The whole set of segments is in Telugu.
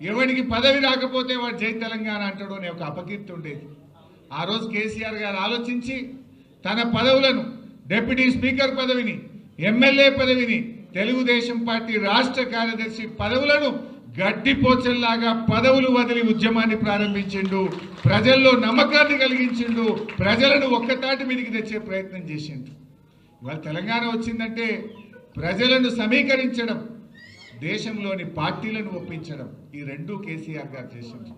ఎవరికి పదవి రాకపోతే వాడు జై తెలంగాణ అంటాడు అనే ఒక అపకీర్తి ఉండేది. ఆ రోజు కేసీఆర్ గారు ఆలోచించి తన పదవులను, డిప్యూటీ స్పీకర్ పదవిని, ఎమ్మెల్యే పదవిని, తెలుగుదేశం పార్టీ రాష్ట్ర కార్యదర్శి పదవులను గడ్డిపోచల్లాగా పదవులు వదిలి ఉద్యమాన్ని ప్రారంభించిండు. ప్రజల్లో నమ్మకాన్ని కలిగించిండు. ప్రజలను ఒక్కతాటి మీదకి తెచ్చే ప్రయత్నం చేసిండు. ఇవాళ తెలంగాణ వచ్చిందంటే ప్రజలను సమీకరించడం, దేశంలోని పార్టీలను ఒప్పించడం, ఈ రెండు కేసీఆర్ గారు చేసిండు.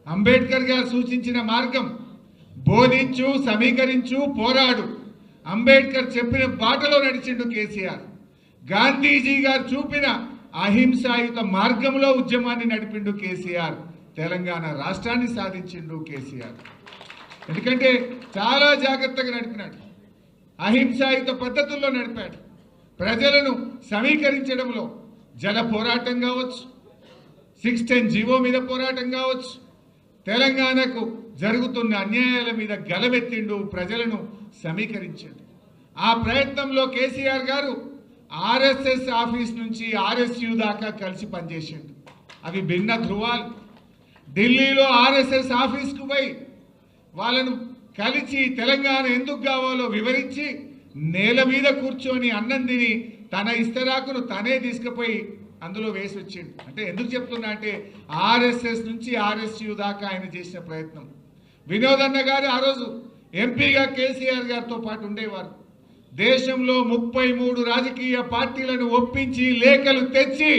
అంబేద్కర్ గారు సూచించిన మార్గం బోధించు, సమీకరించు, పోరాడు. అంబేద్కర్ చెప్పిన బాటలో నడిచిండు కేసీఆర్. గాంధీజీ గారు చూపిన అహింసాయుత మార్గంలో ఉద్యమాన్ని నడిపిండు కేసీఆర్. తెలంగాణ రాష్ట్రాన్ని సాధించిండు కేసీఆర్. ఎందుకంటే చాలా జాగ్రత్తగా నడిపినాడు, అహింసాయుత పద్ధతుల్లో నడిపాడు. ప్రజలను సమీకరించడంలో జల పోరాటం కావచ్చు, 610 జీవో మీద పోరాటం కావచ్చు, తెలంగాణకు జరుగుతున్న అన్యాయాల మీద గలమెత్తిండు, ప్రజలను సమీకరించాడు. ఆ ప్రయత్నంలో కేసీఆర్ గారు ఆర్ఎస్ఎస్ ఆఫీస్ నుంచి ఆర్ఎస్యు దాకా కలిసి పనిచేసిండు. అవి భిన్న ధృవాలు. ఢిల్లీలో ఆర్ఎస్ఎస్ ఆఫీస్కు పోయి వాళ్ళను కలిసి తెలంగాణ ఎందుకు కావాలో వివరించి నేల మీద కూర్చొని అన్నం తిని తన ఇస్తరాకును తనే తీసుకుపోయి అందులో వేసి వచ్చిండు. అంటే ఎందుకు చెప్తున్నా అంటే ఆర్ఎస్ఎస్ నుంచి ఆర్ఎస్యు దాకా ఆయన చేసిన ప్రయత్నం. వినోదన్న గారు ఆ రోజు ఎంపీగా కేసీఆర్ గారితో పాటు ఉండేవారు. దేశంలో 33 రాజకీయ పార్టీలను ఒప్పించి లేఖలు తెచ్చి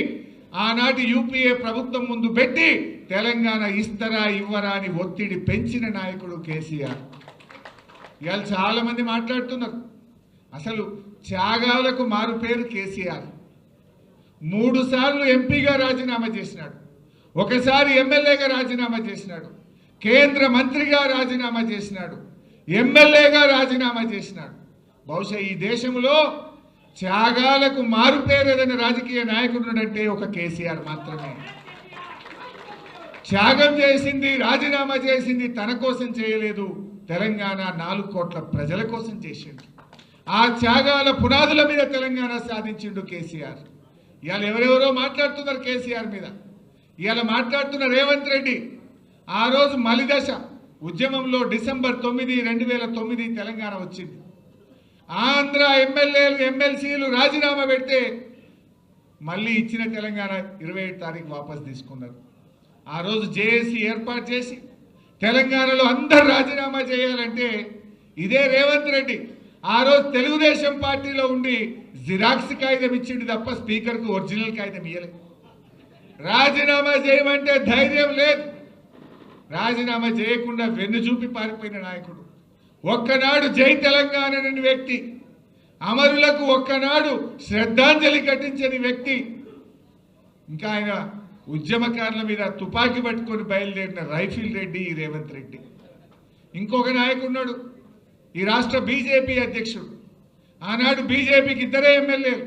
ఆనాటి యూపీఏ ప్రభుత్వం ముందు పెట్టి తెలంగాణ ఇస్తరా ఇవ్వరా అని ఒత్తిడి పెంచిన నాయకుడు కేసీఆర్. ఇవాళ చాలా మంది మాట్లాడుతున్నారు, అసలు త్యాగాలకు మారు పేరు కేసీఆర్. 3 సార్లు ఎంపీగా రాజీనామా చేసినాడు, ఒకసారి ఎమ్మెల్యేగా రాజీనామా చేసినాడు, కేంద్ర మంత్రిగా రాజీనామా చేసినాడు, ఎమ్మెల్యేగా రాజీనామా చేసినాడు. బహుశా ఈ దేశంలో త్యాగాలకు మారు పేరు ఏదైనా రాజకీయ నాయకుడు అంటే ఒక కేసీఆర్ మాత్రమే. త్యాగం చేసింది, రాజీనామా చేసింది తన కోసం చేయలేదు, తెలంగాణ 4 కోట్ల ప్రజల కోసం చేసిండు. ఆ త్యాగాల పునాదుల మీద తెలంగాణ సాధించిండు కేసీఆర్. ఇవాళ ఎవరెవరో మాట్లాడుతున్నారు కేసీఆర్ మీద. ఇవాళ మాట్లాడుతున్న రేవంత్ రెడ్డి ఆ రోజు మలిదశ ఉద్యమంలో డిసెంబర్ 9, 2009 తెలంగాణ వచ్చింది. ఆంధ్ర ఎమ్మెల్యేలు, ఎమ్మెల్సీలు రాజీనామా పెడితే మళ్ళీ ఇచ్చిన తెలంగాణ 27 తారీఖు వాపసు తీసుకున్నారు. ఆ రోజు జేఏసీ ఏర్పాటు చేసి తెలంగాణలో అందరు రాజీనామా చేయాలంటే ఇదే రేవంత్ రెడ్డి ఆ రోజు తెలుగుదేశం పార్టీలో ఉండి జిరాక్స్ కాగితం ఇచ్చిండు తప్ప స్పీకర్కు ఒరిజినల్ కాగితం ఇయ్యలేదు. రాజీనామా చేయమంటే ధైర్యం లేదు, రాజీనామా చేయకుండా వెన్ను చూపి పారిపోయిన నాయకుడు. ఒక్కనాడు జై తెలంగాణ అనే వ్యక్తి, అమరులకు ఒక్కనాడు శ్రద్ధాంజలి ఘటించని వ్యక్తి, ఇంకా ఆయన ఉద్యమకారుల మీద తుపాకీ పట్టుకొని బయలుదేరిన రైఫిల్ రెడ్డి ఈ రేవంత్ రెడ్డి. ఇంకొక నాయకుడున్నాడు, ఈ రాష్ట్ర బీజేపీ అధ్యక్షుడు. ఆనాడు బీజేపీకి 2 ఎమ్మెల్యేలు,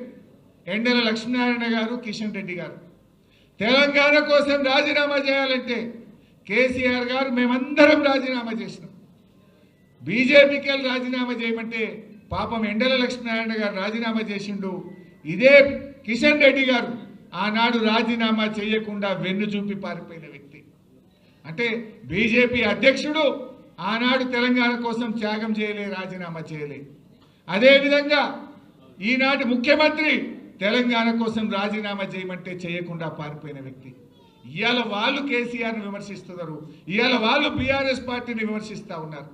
ఎండల లక్ష్మీనారాయణ గారు, కిషన్ రెడ్డి గారు. తెలంగాణ కోసం రాజీనామా చేయాలంటే కేసీఆర్ గారు మేమందరం రాజీనామా చేసినాం. బీజేపీకి వెళ్ళి రాజీనామా చేయమంటే పాపం ఎండల లక్ష్మీనారాయణ గారు రాజీనామా చేసిండు. ఇదే కిషన్ రెడ్డి గారు ఆనాడు రాజీనామా చేయకుండా వెన్ను చూపి పారిపోయిన వ్యక్తి. అంటే బీజేపీ అధ్యక్షుడు ఆనాడు తెలంగాణ కోసం త్యాగం చేయలే, రాజీనామా చేయలే. అదేవిధంగా ఈనాటి ముఖ్యమంత్రి తెలంగాణ కోసం రాజీనామా చేయమంటే చేయకుండా పారిపోయిన వ్యక్తి. ఇవాళ వాళ్ళు కేసీఆర్ని విమర్శిస్తున్నారు, ఇవాళ వాళ్ళు బీఆర్ఎస్ పార్టీని విమర్శిస్తూ ఉన్నారు.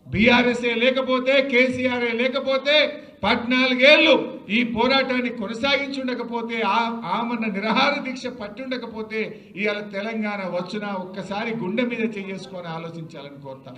బీఆర్ఎస్ఏ లేకపోతే, కేసీఆర్ఏ లేకపోతే 14 ఏళ్ళు ఈ పోరాటాన్ని కొనసాగించుండకపోతే, ఆమన్న నిరాహార దీక్ష పట్టుండకపోతే ఇవాళ తెలంగాణ వచ్చునా ఒక్కసారి గుండె మీద చేసుకొని ఆలోచించాలని కోరుతాం.